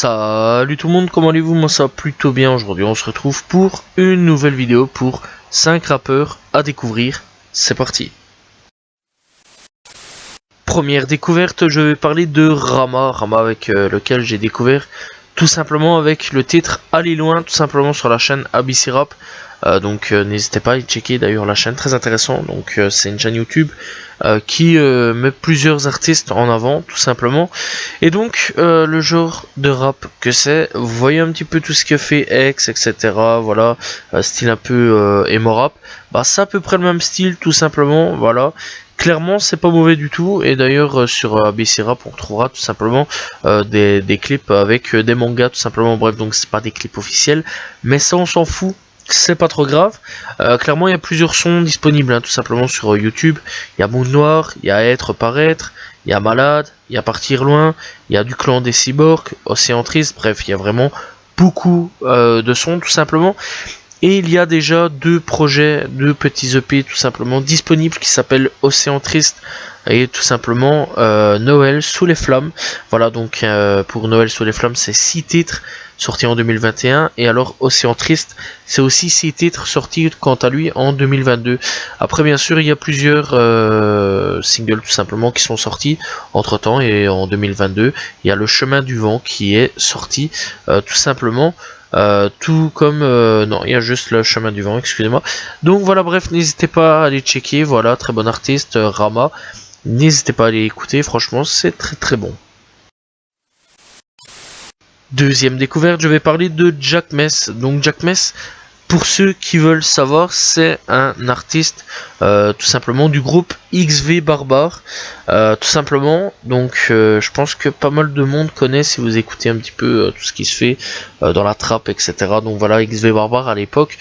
Salut tout le monde, comment allez-vous? Moi ça va plutôt bien. Aujourd'hui on se retrouve pour une nouvelle vidéo pour 5 rappeurs à découvrir. C'est parti. Première découverte, je vais parler de Rama avec lequel j'ai découvert tout simplement avec le titre Aller loin, tout simplement sur la chaîne ABC Rap. Donc n'hésitez pas à y checker d'ailleurs la chaîne, très intéressant. Donc c'est une chaîne YouTube qui met plusieurs artistes en avant tout simplement. Et donc le genre de rap que c'est, vous voyez un petit peu tout ce que fait X, etc. Voilà, style un peu emo rap. Bah c'est à peu près le même style tout simplement, voilà. Clairement, c'est pas mauvais du tout. Et d'ailleurs, sur ABC Rap, on retrouvera tout simplement des clips avec des mangas, tout simplement. Bref, donc c'est pas des clips officiels, mais ça, on s'en fout. C'est pas trop grave. Clairement, il y a plusieurs sons disponibles, hein, tout simplement sur YouTube. Il y a Monde Noir, il y a Être Paraître, il y a Malade, il y a Partir Loin, il y a Du Clan des Cyborgs, Océan Triste. Bref, il y a vraiment beaucoup de sons, tout simplement. Et il y a déjà deux projets, deux petits EP tout simplement disponibles qui s'appellent Océan Triste et tout simplement Noël sous les flammes. Voilà, donc pour Noël sous les flammes, c'est 6 titres sortis en 2021. Et alors Océan Triste, c'est aussi 6 titres sortis quant à lui en 2022. Après, bien sûr, il y a plusieurs singles tout simplement qui sont sortis entre temps et en 2022. Il y a Le Chemin du Vent qui est sorti tout simplement. Tout comme non, il y a juste Le Chemin du Vent, excusez-moi. Donc voilà, bref, n'hésitez pas à aller checker. Voilà, très bon artiste, Rama. N'hésitez pas à aller écouter, franchement, c'est très très bon. Deuxième découverte, je vais parler de Jack Mess. Donc Jack Mess, pour ceux qui veulent savoir, c'est un artiste tout simplement du groupe XV Barbare, tout simplement. Donc je pense que pas mal de monde connaît si vous écoutez un petit peu tout ce qui se fait dans la trappe, etc. Donc voilà, XV Barbare à l'époque,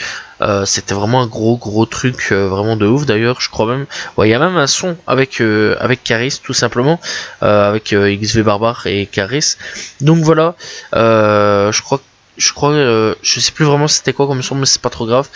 c'était vraiment un gros truc, vraiment de ouf. D'ailleurs, je crois même, ouais, il y a même un son avec Caris, tout simplement, avec XV Barbare et Caris. Donc voilà, je sais plus vraiment c'était quoi comme son, mais c'est pas trop grave.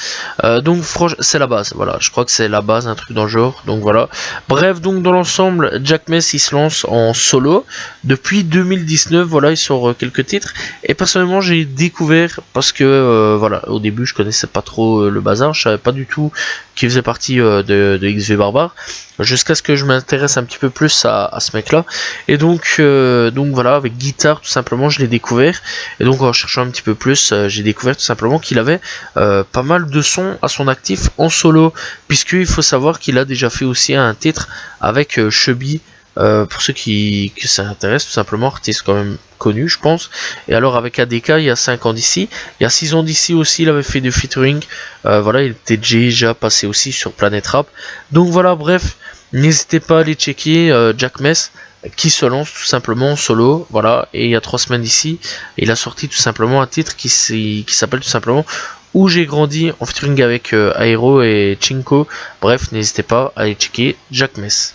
Donc franchement, c'est la base, voilà, je crois que c'est la base, un truc dans le genre, donc voilà. Bref, donc dans l'ensemble, Jack Mess il se lance en solo depuis 2019, voilà, il sort quelques titres. Et personnellement, j'ai découvert parce que voilà, au début je connaissais pas trop le bazar, je savais pas du tout qu'il faisait partie de XV Barbare, jusqu'à ce que je m'intéresse un petit peu plus à ce mec là. Et donc voilà, avec Guitare tout simplement, je l'ai découvert. Et donc en cherchant un petit peu plus, j'ai découvert tout simplement qu'il avait pas mal de sons à son actif en solo, puisqu'il faut savoir qu'il a déjà fait aussi un titre avec Chubby. Pour ceux que ça intéresse, tout simplement, artiste quand même connu, je pense. Et alors avec ADK, il y a 5 ans d'ici, il y a 6 ans d'ici aussi, il avait fait des featuring. Voilà, il était déjà passé aussi sur Planet Rap. Donc voilà, bref, n'hésitez pas à aller checker Jack Mess qui se lance tout simplement en solo, voilà. Et il y a 3 semaines d'ici, il a sorti tout simplement un titre qui s'appelle tout simplement Où j'ai grandi, en featuring avec Aero et Chinko. Bref, n'hésitez pas à aller checker Jack Mess.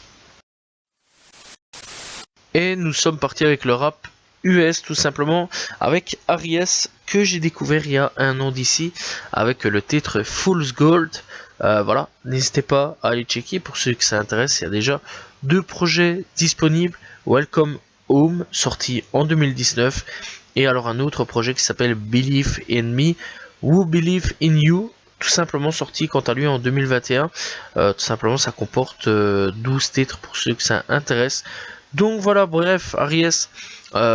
Et nous sommes partis avec le rap US tout simplement avec Aries que j'ai découvert il y a un an d'ici avec le titre Fool's Gold. Voilà, n'hésitez pas à aller checker pour ceux que ça intéresse. Il y a déjà 2 projets disponibles. Welcome Home sorti en 2019 et alors un autre projet qui s'appelle Believe in Me ou Believe in You, tout simplement sorti quant à lui en 2021. Tout simplement ça comporte 12 titres pour ceux que ça intéresse. Donc voilà, bref, Aries,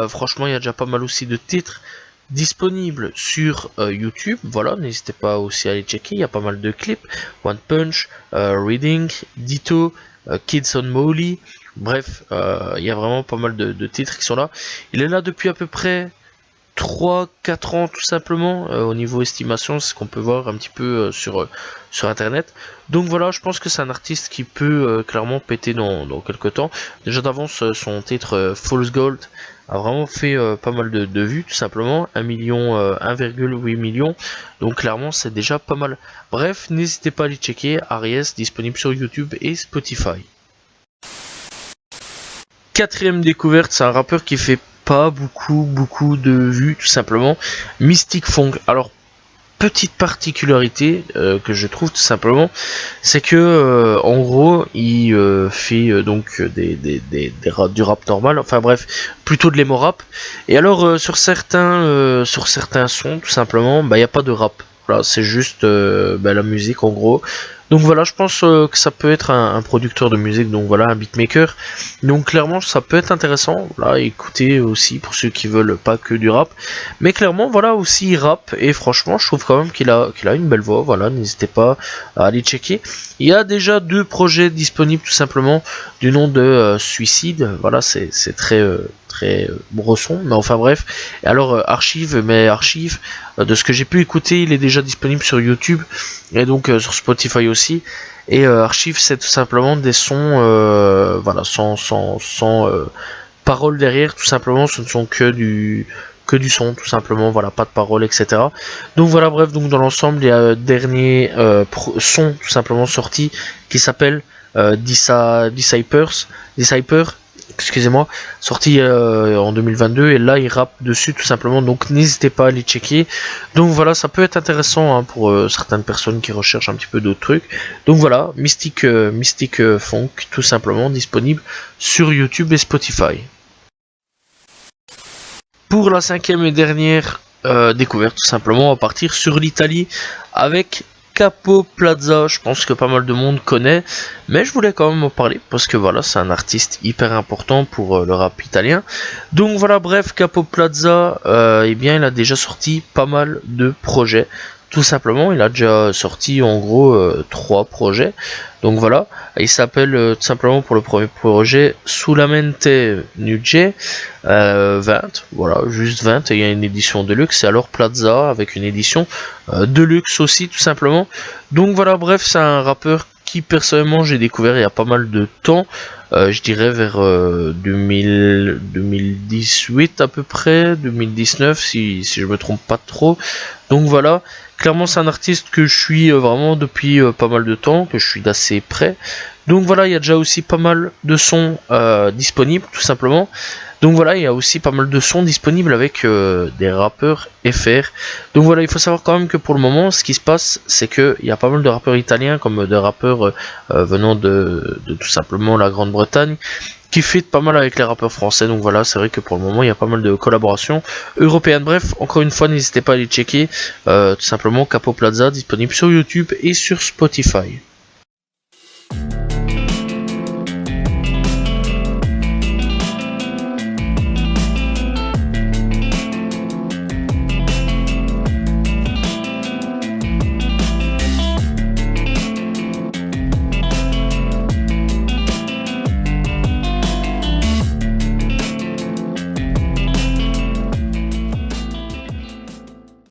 franchement il y a déjà pas mal aussi de titres disponibles sur YouTube. Voilà, n'hésitez pas aussi à aller checker, il y a pas mal de clips. One Punch, Reading, Ditto, Kids on Molly. Bref, il y a vraiment pas mal de titres qui sont là. Il est là depuis à peu près 3-4 ans tout simplement, au niveau estimation, c'est ce qu'on peut voir un petit peu sur internet. Donc voilà, je pense que c'est un artiste qui peut clairement péter dans quelques temps. Déjà d'avance, son titre False Gold a vraiment fait pas mal de vues tout simplement, 1,8 million, donc clairement c'est déjà pas mal. Bref, n'hésitez pas à aller checker Aries, disponible sur YouTube et Spotify. Quatrième découverte, c'est un rappeur qui fait pas beaucoup de vues tout simplement, Mystic Funk. Alors petite particularité que je trouve tout simplement, c'est que en gros il fait donc du rap normal, enfin bref, plutôt de l'emo rap. Et alors sur certains sons tout simplement, bah il y a pas de rap. Voilà, c'est juste la musique en gros. Donc voilà, je pense que ça peut être un producteur de musique, donc voilà, un beatmaker. Donc clairement, ça peut être intéressant. Voilà, écoutez aussi pour ceux qui veulent pas que du rap. Mais clairement, voilà, aussi il rappe. Et franchement, je trouve quand même qu'il a une belle voix. Voilà, n'hésitez pas à aller checker. Il y a déjà 2 projets disponibles tout simplement du nom de Suicide. Voilà, c'est très brosson, mais enfin bref. Et alors Archive, de ce que j'ai pu écouter, il est déjà disponible sur YouTube et donc sur Spotify aussi. Et Archive, c'est tout simplement des sons, voilà, sans paroles derrière, tout simplement. Ce ne sont que du son, tout simplement. Voilà, pas de paroles, etc. Donc voilà, bref, donc dans l'ensemble, il y a un dernier son tout simplement sorti qui s'appelle Decipher, excusez-moi, sorti en 2022, et là il rappe dessus tout simplement, donc n'hésitez pas à aller checker. Donc voilà, ça peut être intéressant pour certaines personnes qui recherchent un petit peu d'autres trucs. Donc voilà, Mystic Funk tout simplement, disponible sur YouTube et Spotify. Pour la 5e et dernière découverte, tout simplement, on va partir sur l'Italie avec Capo Plaza. Je pense que pas mal de monde connaît, mais je voulais quand même en parler parce que voilà, c'est un artiste hyper important pour le rap italien. Donc voilà, bref, Capo Plaza, eh bien, il a déjà sorti pas mal de projets. Tout simplement, il a déjà sorti en gros 3 projets. Donc voilà, il s'appelle tout simplement pour le premier projet Sulamente Nuge 20, voilà, juste 20, et il y a une édition Deluxe, et alors Plaza avec une édition Deluxe aussi tout simplement. Donc voilà, bref, c'est un rappeur qui personnellement j'ai découvert il y a pas mal de temps, je dirais vers 2018 à peu près, 2019 si je me trompe pas trop. Donc voilà, clairement c'est un artiste que je suis vraiment depuis pas mal de temps, que je suis d'assez près. Donc voilà, il y a déjà aussi pas mal de sons disponibles tout simplement. Donc voilà, il y a aussi pas mal de sons disponibles avec des rappeurs FR. Donc voilà, il faut savoir quand même que pour le moment, ce qui se passe, c'est qu'il y a pas mal de rappeurs italiens, comme de rappeurs venant de tout simplement la Grande-Bretagne, qui fit pas mal avec les rappeurs français. Donc voilà, c'est vrai que pour le moment, il y a pas mal de collaborations européennes. Bref, encore une fois, n'hésitez pas à aller checker tout simplement Capo Plaza, disponible sur YouTube et sur Spotify.